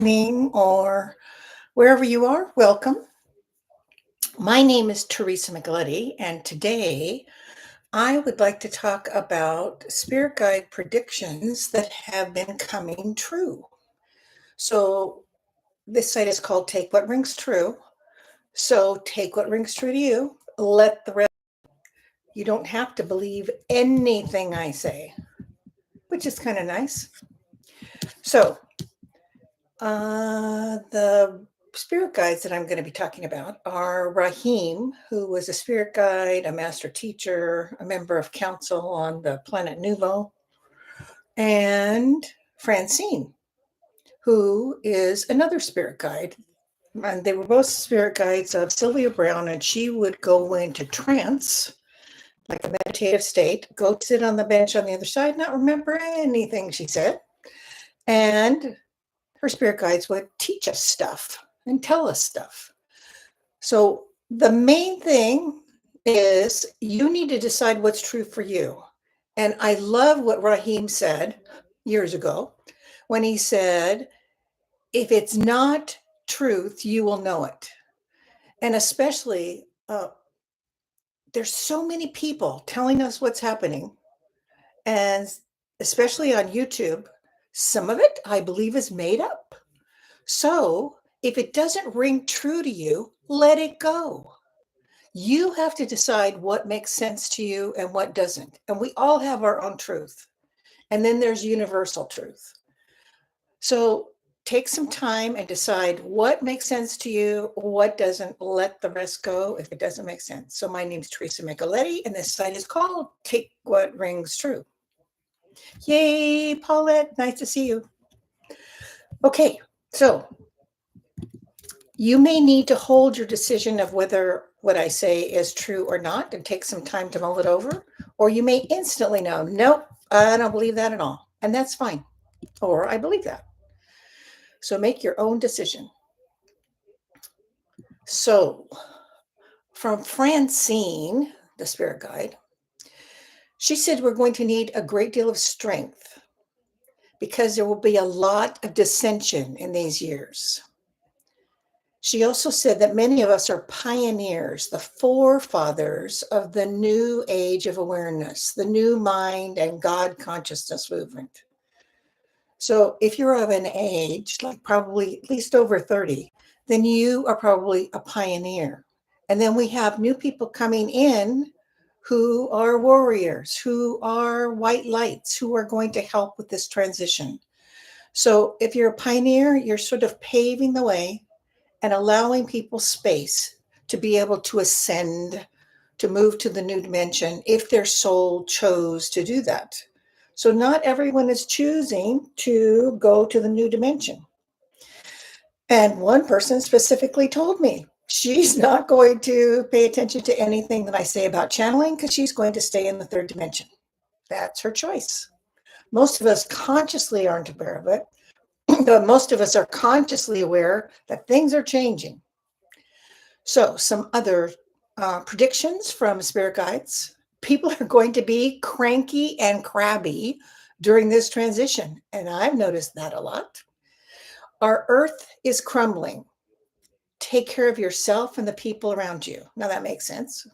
Evening or wherever you are, welcome. My name is Teresa McGlutty, and today I would like to talk about spirit guide predictions that have been coming true. So, this site is called Take What Rings True. So, take what rings true to you, let the rest. You don't have to believe anything I say, which is kind of nice. So, the spirit guides that I'm going to be talking about are Rahim, who was a spirit guide, a master teacher, a member of council on the planet Nuvo, and Francine, who is another spirit guide. And they were both spirit guides of Sylvia Brown, and she would go into trance, like a meditative state, go sit on the bench on the other side, not remember anything she said. And her spirit guides would teach us stuff and tell us stuff. So the main thing is you need to decide what's true for you. And I love what Rahim said years ago when he said, if it's not truth, you will know it. And especially, there's so many people telling us what's happening. And especially on YouTube, some of it I believe is made up. So if it doesn't ring true to you, let it go. You have to decide what makes sense to you and what doesn't. And we all have our own truth. And then there's universal truth. So take some time and decide what makes sense to you, what doesn't. Let the rest go if it doesn't make sense. So my name is Teresa Micheletti, and this site is called Take What Rings True. Yay, Paulette, nice to see you. Okay, so you may need to hold your decision of whether what I say is true or not and take some time to mull it over, or you may instantly know, nope, I don't believe that at all. And that's fine. Or I believe that. So make your own decision. So, from Francine, the spirit guide, she said we're going to need a great deal of strength because there will be a lot of dissension in these years. She also said that many of us are pioneers, the forefathers of the new age of awareness, the new mind and God consciousness movement. So if you're of an age, like probably at least over 30, then you are probably a pioneer. And then we have new people coming in who are warriors, who are white lights, who are going to help with this transition. So if you're a pioneer, you're sort of paving the way and allowing people space to be able to ascend, to move to the new dimension if their soul chose to do that. So not everyone is choosing to go to the new dimension. And one person specifically told me she's not going to pay attention to anything that I say about channeling because she's going to stay in the third dimension. That's her choice. Most of us consciously aren't aware of it, but most of us are consciously aware that things are changing. So, some other predictions from spirit guides. People are going to be cranky and crabby during this transition, and I've noticed that a lot. Our earth is crumbling. Take care of yourself and the people around you. Now, that makes sense.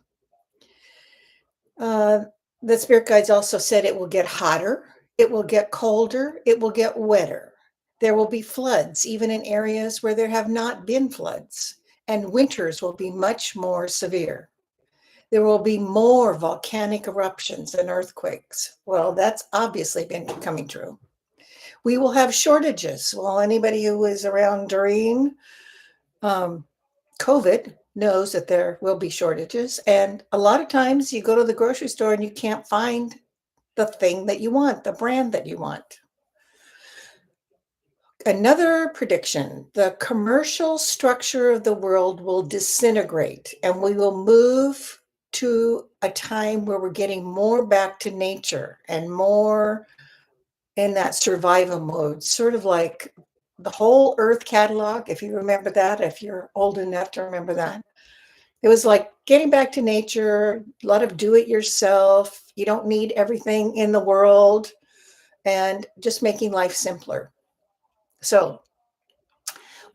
The spirit guides also said it will get hotter, it will get colder, it will get wetter. There will be floods, even in areas where there have not been floods, and winters will be much more severe. There will be more volcanic eruptions and earthquakes. Well, that's obviously been coming true. We will have shortages. Well, anybody who was around during COVID knows that there will be shortages. And a lot of times you go to the grocery store and you can't find the thing that you want, the brand that you want. Another prediction, the commercial structure of the world will disintegrate and we will move to a time where we're getting more back to nature and more in that survival mode, sort of like the whole Earth catalog, if you remember that, if you're old enough to remember that. It was like getting back to nature, a lot of do it yourself. You don't need everything in the world and just making life simpler. So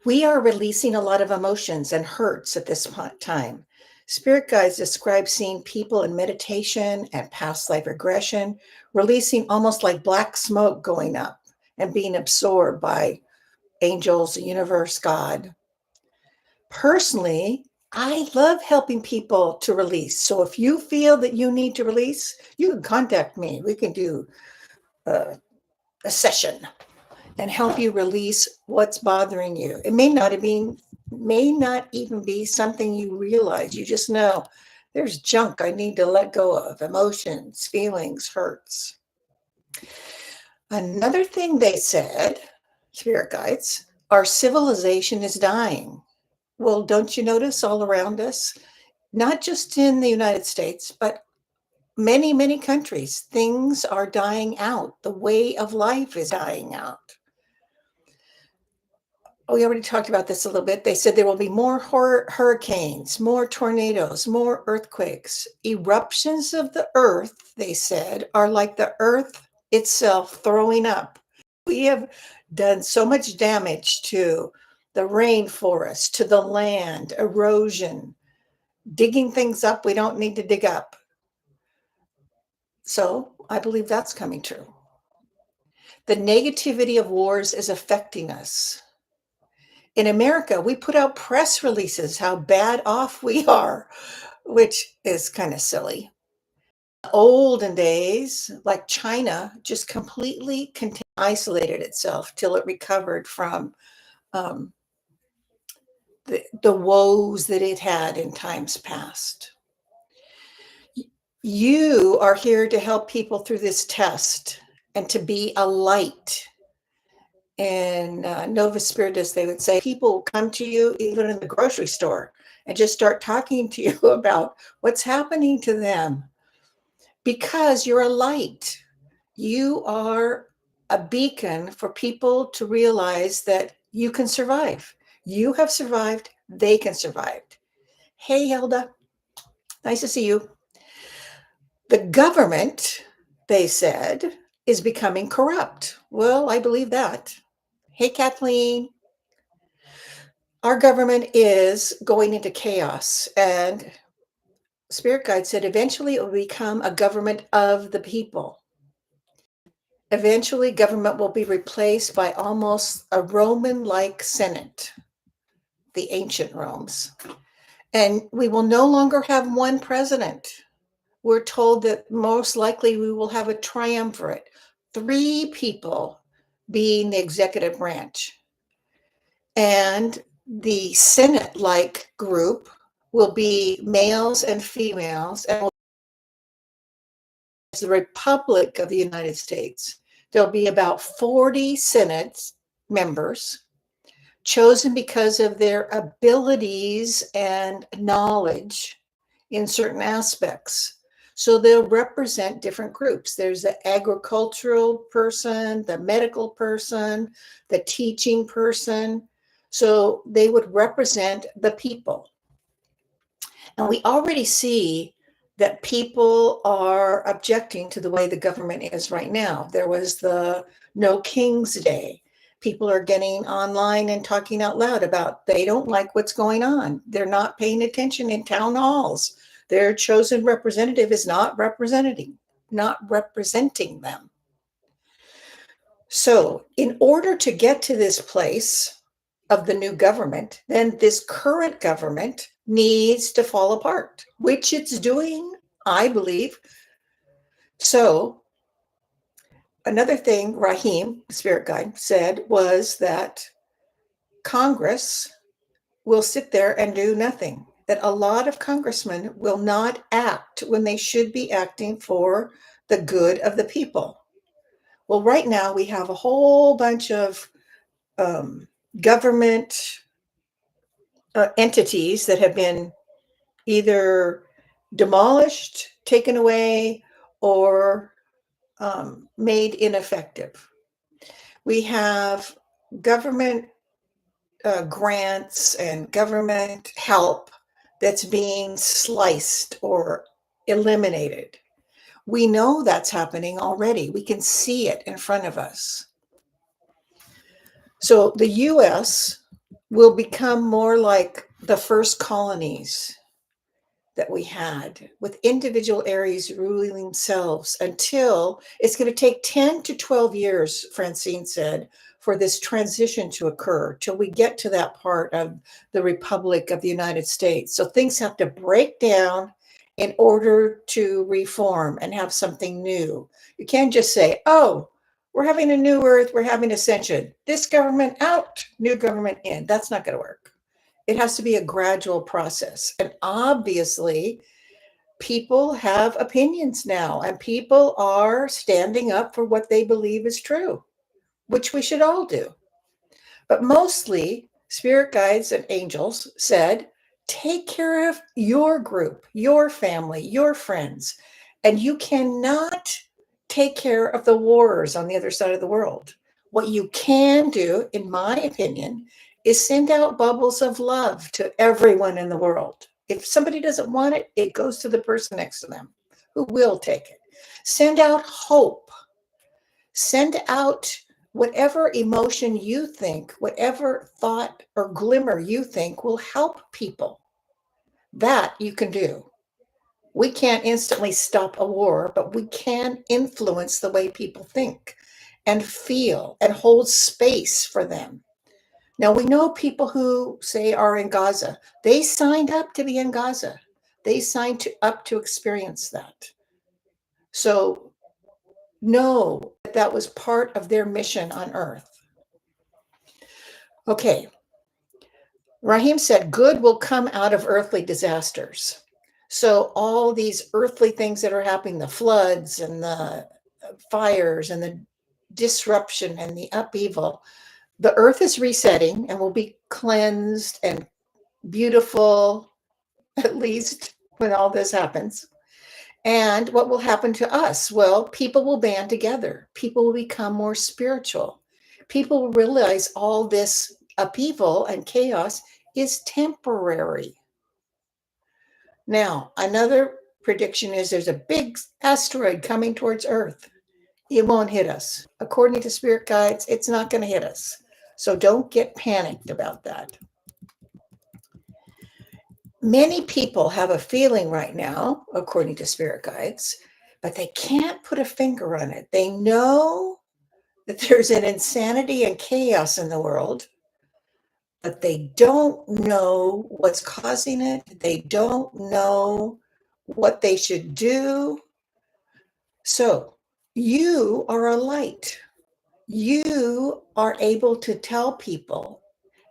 We are releasing a lot of emotions and hurts at this time. Spirit guides describe seeing people in meditation and past life regression, releasing almost like black smoke going up and being absorbed by angels, the universe, God. Personally, I love helping people to release. So if you feel that you need to release, you can contact me. We can do a session and help you release what's bothering you. It may not even be something you realize. You just know there's junk I need to let go of, emotions, feelings, hurts. Another thing they said, spirit guides, our civilization is dying. Well, don't you notice all around us, not just in the United States, but many, many countries, things are dying out. The way of life is dying out. Oh, we already talked about this a little bit. They said there will be more hurricanes, more tornadoes, more earthquakes. Eruptions of the earth, they said, are like the earth itself throwing up. We have done so much damage to the rainforest, to the land, erosion, digging things up we don't need to dig up. So I believe that's coming true. The negativity of wars is affecting us. In America, we put out press releases how bad off we are, which is kind of silly. Olden days, like China, just completely isolated itself till it recovered from um, the woes that it had in times past. You are here to help people through this test and to be a light. And Nova Spiritus, they would say, people come to you even in the grocery store and just start talking to you about what's happening to them because you're a light. You are a beacon for people to realize that you can survive. You have survived, they can survive. Hey, Hilda, nice to see you. The government, they said, is becoming corrupt. Well, I believe that. Hey, Kathleen. Our government is going into chaos, and Spirit Guide said eventually it will become a government of the people. Eventually, government will be replaced by almost a Roman-like Senate, the ancient Rome's. And we will no longer have one president. We're told that most likely we will have a triumvirate, 3 people being the executive branch. And the Senate-like group will be males and females, and the Republic of the United States. There'll be about 40 Senate members chosen because of their abilities and knowledge in certain aspects. So they'll represent different groups. There's the agricultural person, the medical person, the teaching person. So they would represent the people. And we already see that people are objecting to the way the government is right now. There was the No King's Day. People are getting online and talking out loud about they don't like what's going on. They're not paying attention in town halls. Their chosen representative is not representing them. So, in order to get to this place of the new government, then this current government needs to fall apart, which it's doing, I believe. So, another thing Rahim, the spirit guide, said was that Congress will sit there and do nothing, that a lot of congressmen will not act when they should be acting for the good of the people. Well, right now we have a whole bunch of government entities that have been either demolished, taken away, or made ineffective. We have government grants and government help that's being sliced or eliminated. We know that's happening already. We can see it in front of us. So the US will become more like the first colonies that we had, with individual areas ruling themselves, until it's going to take 10 to 12 years, Francine said, for this transition to occur, till we get to that part of the Republic of the United States. So things have to break down in order to reform and have something new. You can't just say, oh, we're having a new earth, we're having ascension. This government out, new government in. That's not going to work. It has to be a gradual process. And obviously, people have opinions now, and people are standing up for what they believe is true, which we should all do. But mostly, spirit guides and angels said, take care of your group, your family, your friends. And you cannot take care of the warriors on the other side of the world. What you can do, in my opinion, is send out bubbles of love to everyone in the world. If somebody doesn't want it, it goes to the person next to them who will take it. Send out hope. Send out whatever emotion you think, whatever thought or glimmer you think will help people. That you can do. We can't instantly stop a war, but we can influence the way people think and feel and hold space for them. Now, we know people who say are in Gaza. They signed up to be in Gaza. They signed up to experience that. So know that that was part of their mission on Earth. Okay. Rahim said, good will come out of earthly disasters. So all these earthly things that are happening, the floods and the fires and the disruption and the upheaval, the earth is resetting and will be cleansed and beautiful, at least when all this happens. And what will happen to us? Well, people will band together. People will become more spiritual. People will realize all this upheaval and chaos is temporary. Now, another prediction is there's a big asteroid coming towards Earth. It won't hit us. According to spirit guides, it's not going to hit us. So don't get panicked about that. Many people have a feeling right now, according to spirit guides, but they can't put a finger on it. They know that there's an insanity and chaos in the world, but they don't know what's causing it. They don't know what they should do. So you are a light. You are able to tell people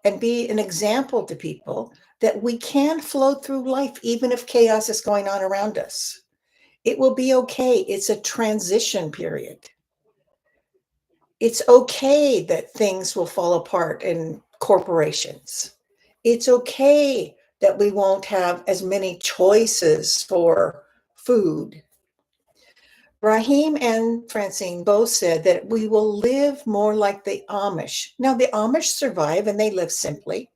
and be an example to people that we can flow through life even if chaos is going on around us. It will be okay. It's a transition period. It's okay that things will fall apart in corporations. It's okay that we won't have as many choices for food. Rahim and Francine both said that we will live more like the Amish. Now, the Amish survive and they live simply.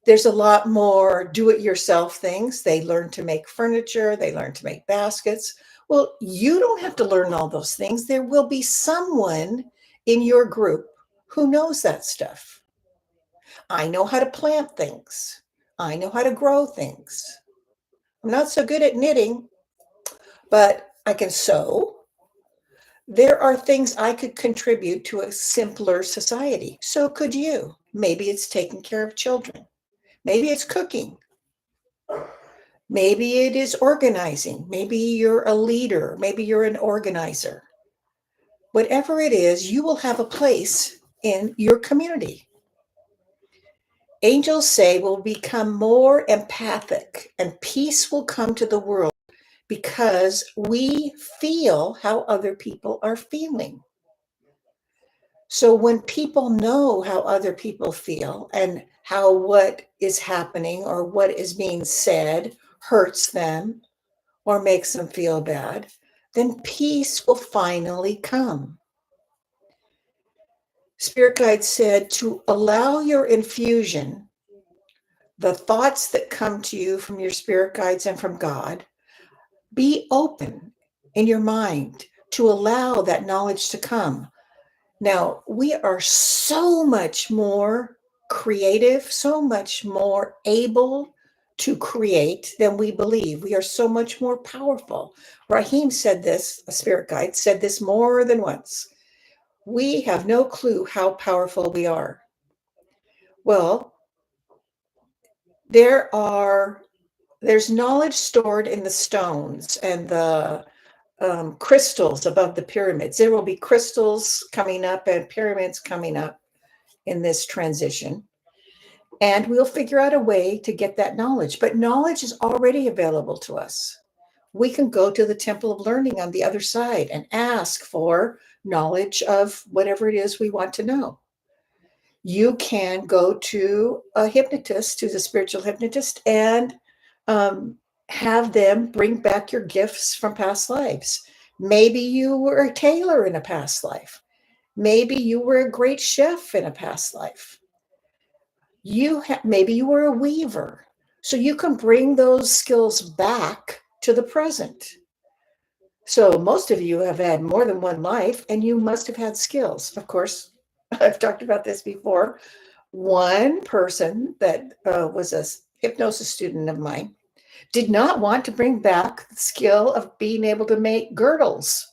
There's a lot more do-it-yourself things. They learn to make furniture. They learn to make baskets. Well, you don't have to learn all those things. There will be someone in your group who knows that stuff. I know how to plant things. I know how to grow things. I'm not so good at knitting, but I can sew. There are things I could contribute to a simpler society. So could you. Maybe it's taking care of children. Maybe it's cooking. Maybe it is organizing. Maybe you're a leader. Maybe you're an organizer. Whatever it is, you will have a place in your community. Angels say we'll become more empathic and peace will come to the world because we feel how other people are feeling. So when people know how other people feel and how what is happening or what is being said hurts them or makes them feel bad, then peace will finally come. Spirit guide said to allow your infusion, the thoughts that come to you from your spirit guides and from God, be open in your mind to allow that knowledge to come. Now, we are so much more creative, so much more able to create than we believe. We are so much more powerful. Rahim said this, a spirit guide said this more than once. We have no clue how powerful we are. Well, there's knowledge stored in the stones and the crystals above the pyramids. There will be crystals coming up and pyramids coming up in this transition. And we'll figure out a way to get that knowledge. But knowledge is already available to us. We can go to the Temple of Learning on the other side and ask for knowledge of whatever it is we want to know. You can go to a hypnotist, who's a spiritual hypnotist, and have them bring back your gifts from past lives. Maybe you were a tailor in a past life. Maybe you were a great chef in a past life. Maybe you were a weaver. So you can bring those skills back to the present. So most of you have had more than one life, and you must have had skills. Of course, I've talked about this before. One person that was a hypnosis student of mine did not want to bring back the skill of being able to make girdles.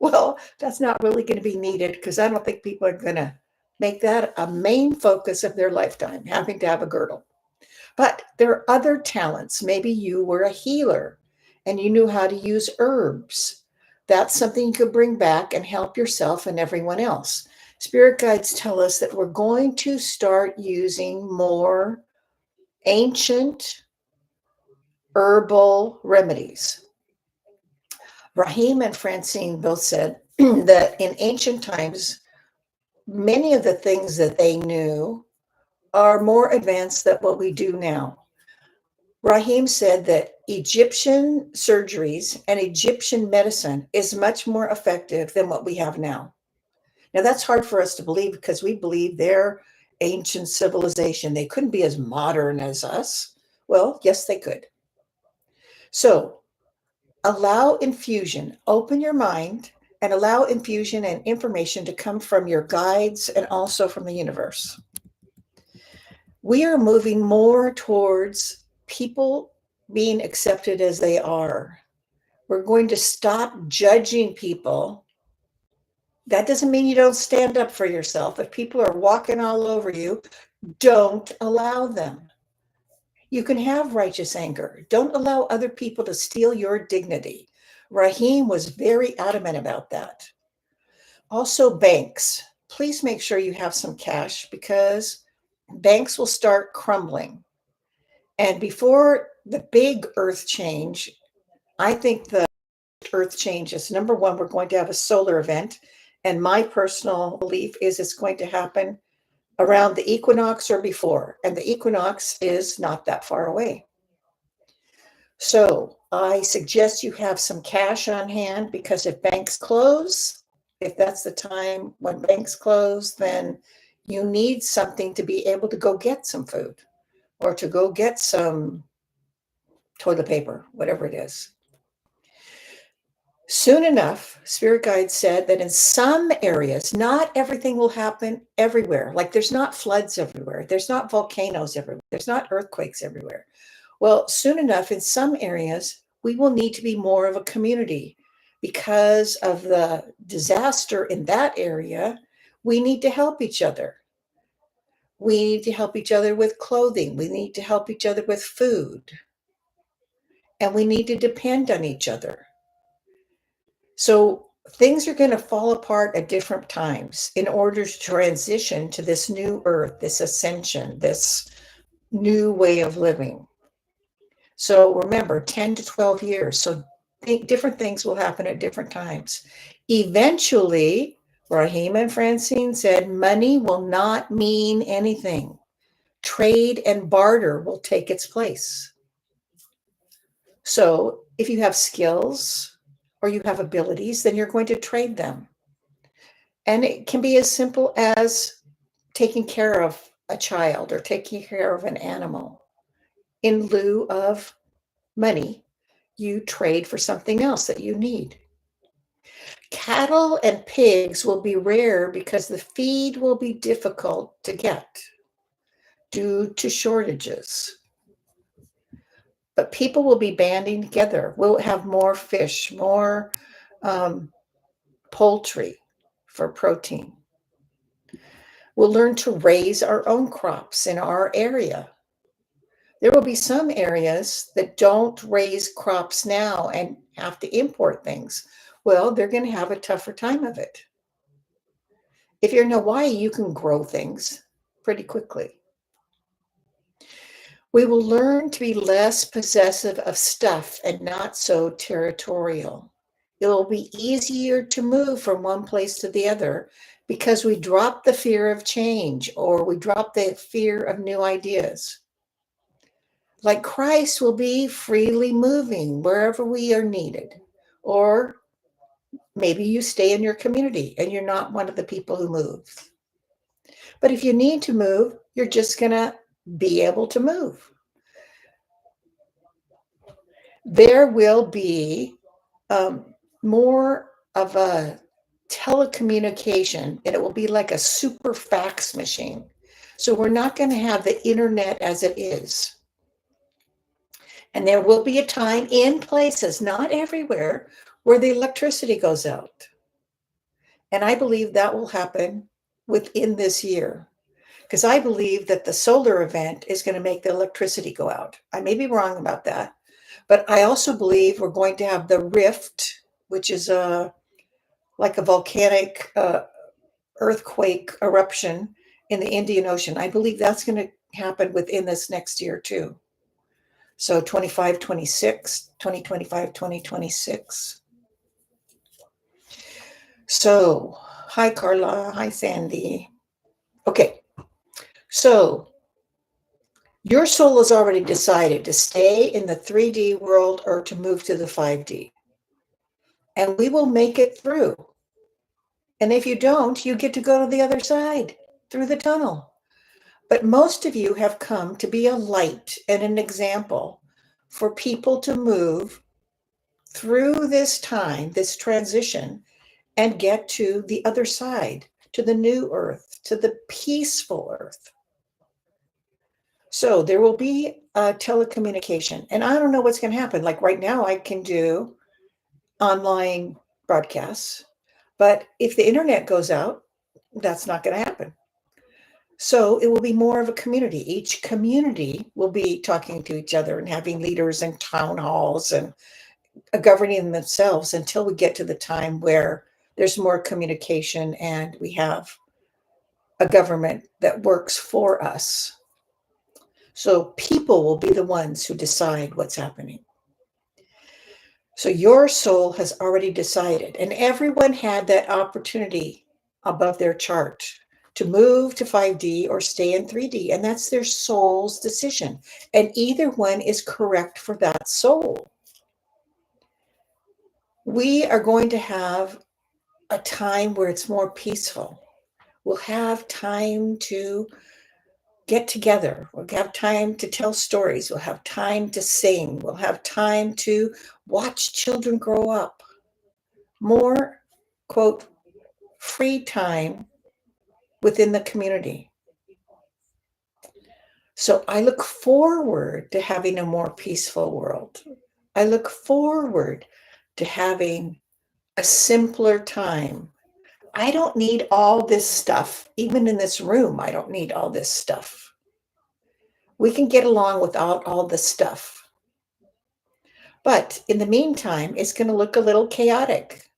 Well, that's not really going to be needed, because I don't think people are going to make that a main focus of their lifetime, having to have a girdle. But there are other talents. Maybe you were a healer and you knew how to use herbs. That's something you could bring back and help yourself and everyone else. Spirit guides tell us that we're going to start using more ancient herbal remedies. Rahim and Francine both said that in ancient times, many of the things that they knew are more advanced than what we do now. Rahim said that Egyptian surgeries and Egyptian medicine is much more effective than what we have now. Now, that's hard for us to believe, because we believe their ancient civilization, they couldn't be as modern as us. Well, yes, they could. So allow infusion, open your mind, and allow infusion and information to come from your guides and also from the universe. We are moving more towards people being accepted as they are. We're going to stop judging people. That doesn't mean you don't stand up for yourself. If people are walking all over you, don't allow them. You can have righteous anger. Don't allow other people to steal your dignity. Rahim was very adamant about that. Also, banks. Please make sure you have some cash, because banks will start crumbling. And before the big earth change, I think the earth changes. Number one, we're going to have a solar event. And my personal belief is it's going to happen around the equinox or before. And the equinox is not that far away. So I suggest you have some cash on hand, because if banks close, if that's the time when banks close, then you need something to be able to go get some food or to go get some toilet paper, whatever it is. Soon enough, Spirit Guide said that in some areas, not everything will happen everywhere. Like there's not floods everywhere. There's not volcanoes everywhere. There's not earthquakes everywhere. Well, soon enough, in some areas, we will need to be more of a community because of the disaster in that area. We need to help each other. We need to help each other with clothing. We need to help each other with food. And we need to depend on each other. So things are going to fall apart at different times in order to transition to this new earth, this ascension, this new way of living. So remember, 10 to 12 years. So different things will happen at different times. Eventually, Rahim and Francine said, money will not mean anything. Trade and barter will take its place. So if you have skills or you have abilities, then you're going to trade them. And it can be as simple as taking care of a child or taking care of an animal. In lieu of money, you trade for something else that you need. Cattle and pigs will be rare because the feed will be difficult to get. due to shortages. But people will be banding together. We'll have more fish, more poultry for protein. We'll learn to raise our own crops in our area. There will be some areas that don't raise crops now and have to import things. Well, they're going to have a tougher time of it. If you're in Hawaii, you can grow things pretty quickly. We will learn to be less possessive of stuff and not so territorial. It will be easier to move from one place to the other because we drop the fear of change or we drop the fear of new ideas. Like Christ will be freely moving wherever we are needed. Or maybe you stay in your community and you're not one of the people who moves. But if you need to move, you're just going to be able to move. There will be more of a telecommunication, and it will be like a super fax machine. So we're not going to have the internet as it is. And there will be a time in places, not everywhere, where the electricity goes out. And I believe that will happen within this year, because I believe that the solar event is going to make the electricity go out. I may be wrong about that, but I also believe we're going to have the rift, which is like a volcanic earthquake eruption in the Indian Ocean. I believe that's going to happen within this next year too. So 25, 26, 2025, 2026. So, hi, Carla. Hi, Sandy. Okay. So, your soul has already decided to stay in the 3D world or to move to the 5D. And we will make it through. And if you don't, you get to go to the other side through the tunnel. But most of you have come to be a light and an example for people to move through this time, this transition, and get to the other side, to the new earth, to the peaceful earth. So there will be telecommunication. And I don't know what's going to happen. Like right now, I can do online broadcasts. But if the internet goes out, that's not going to happen. So it will be more of a community. Each community will be talking to each other and having leaders and town halls and governing themselves until we get to the time where there's more communication and we have a government that works for us. So people will be the ones who decide what's happening. So your soul has already decided, and everyone had that opportunity above their chart to move to 5D or stay in 3D, and that's their soul's decision. And either one is correct for that soul. We are going to have a time where it's more peaceful. We'll have time to get together. We'll have time to tell stories. We'll have time to sing. We'll have time to watch children grow up. More, quote, free time within the community. So I look forward to having a more peaceful world. I look forward to having a simpler time. I don't need all this stuff. Even in this room, I don't need all this stuff. We can get along without all this stuff. But in the meantime, it's going to look a little chaotic.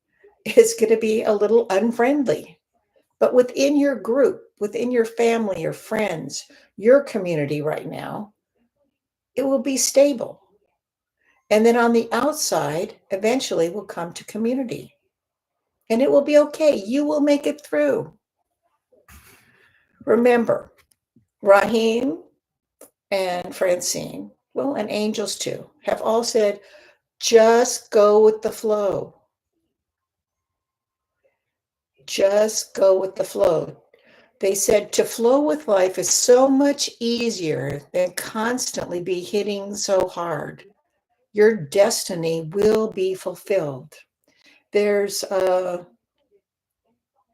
It's going to be a little unfriendly. But within your group, within your family, your friends, your community right now, it will be stable. And then on the outside, eventually we'll come to community. And it will be okay. You will make it through. Remember, Rahim and Francine, well, and angels too, have all said, just go with the flow. Just go with the flow. They said to flow with life is so much easier than constantly be hitting so hard. Your destiny will be fulfilled. There's a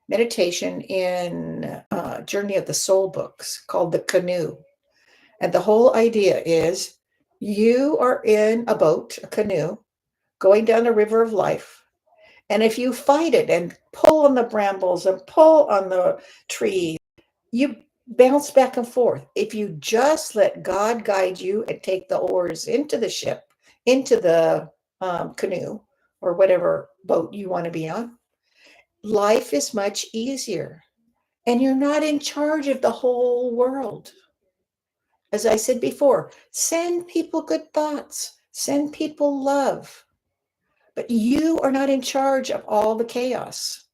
meditation in Journey of the Soul books called The Canoe. And the whole idea is you are in a boat, a canoe, going down a river of life. And if you fight it and pull on the brambles and pull on the trees, you bounce back and forth. If you just let God guide you and take the oars into the ship, into the canoe, or whatever boat you want to be on, life is much easier. And you're not in charge of the whole world. As I said before, send people good thoughts, send people love, but you are not in charge of all the chaos.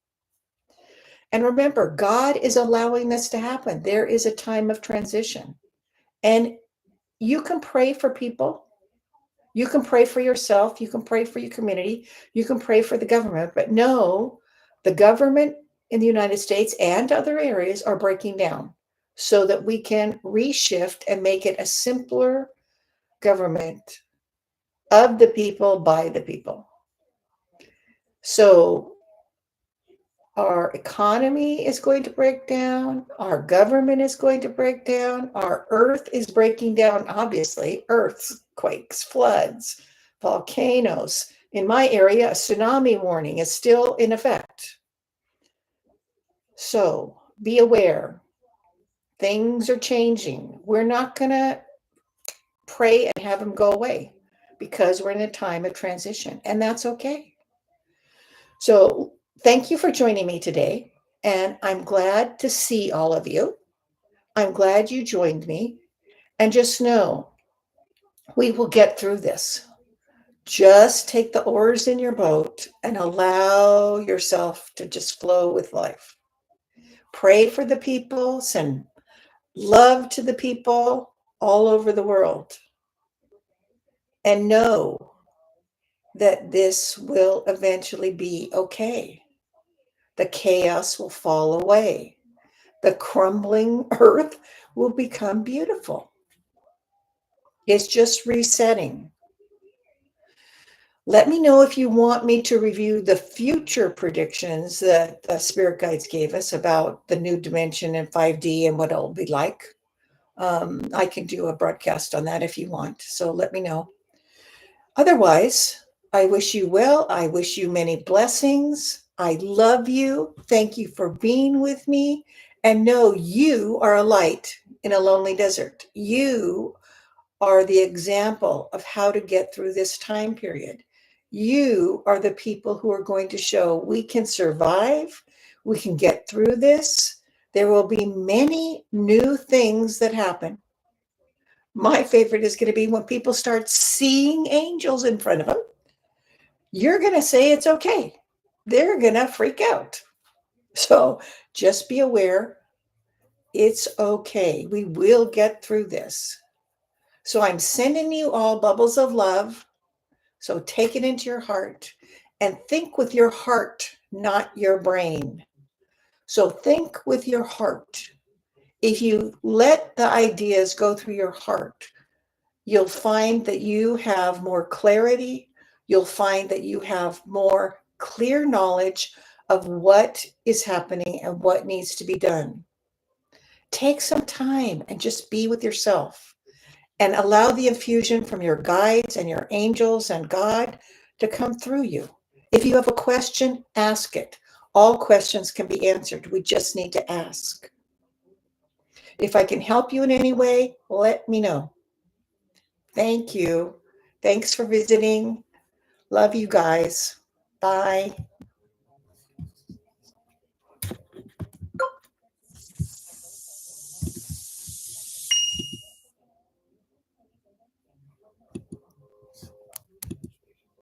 And remember, God is allowing this to happen. There is a time of transition. And you can pray for people. You can pray for yourself. You can pray for your community. You can pray for the government. But no, the government in the United States and other areas are breaking down so that we can reshift and make it a simpler government of the people, by the people. So our economy is going to break down. Our government is going to break down. Our earth is breaking down, obviously. Earthquakes, floods, volcanoes. In my area, a tsunami warning is still in effect. So be aware. Things are changing. We're not going to pray and have them go away because we're in a time of transition, and that's okay. So thank you for joining me today. And I'm glad to see all of you. I'm glad you joined me. And just know we will get through this. Just take the oars in your boat and allow yourself to just flow with life. Pray for the people, send love to the people all over the world. And know that this will eventually be okay. The chaos will fall away. The crumbling earth will become beautiful. It's just resetting. Let me know if you want me to review the future predictions that the spirit guides gave us about the new dimension in 5D and what it'll be like. I can do a broadcast on that if you want. So let me know. Otherwise, I wish you well. I wish you many blessings. I love you. Thank you for being with me. And know you are a light in a lonely desert. You are the example of how to get through this time period. You are the people who are going to show we can survive. We can get through this. There will be many new things that happen. My favorite is going to be when people start seeing angels in front of them. You're going to say it's okay. They're going to freak out. So just be aware. It's okay. We will get through this. So I'm sending you all bubbles of love. So take it into your heart and think with your heart, not your brain. So think with your heart. If you let the ideas go through your heart, you'll find that you have more clarity. You'll find that you have more clear knowledge of what is happening and what needs to be done. Take some time and just be with yourself and allow the infusion from your guides and your angels and God to come through you. If you have a question, ask it. All questions can be answered. We just need to ask. If I can help you in any way, let me know. Thank you. Thanks for visiting. Love you guys. Bye.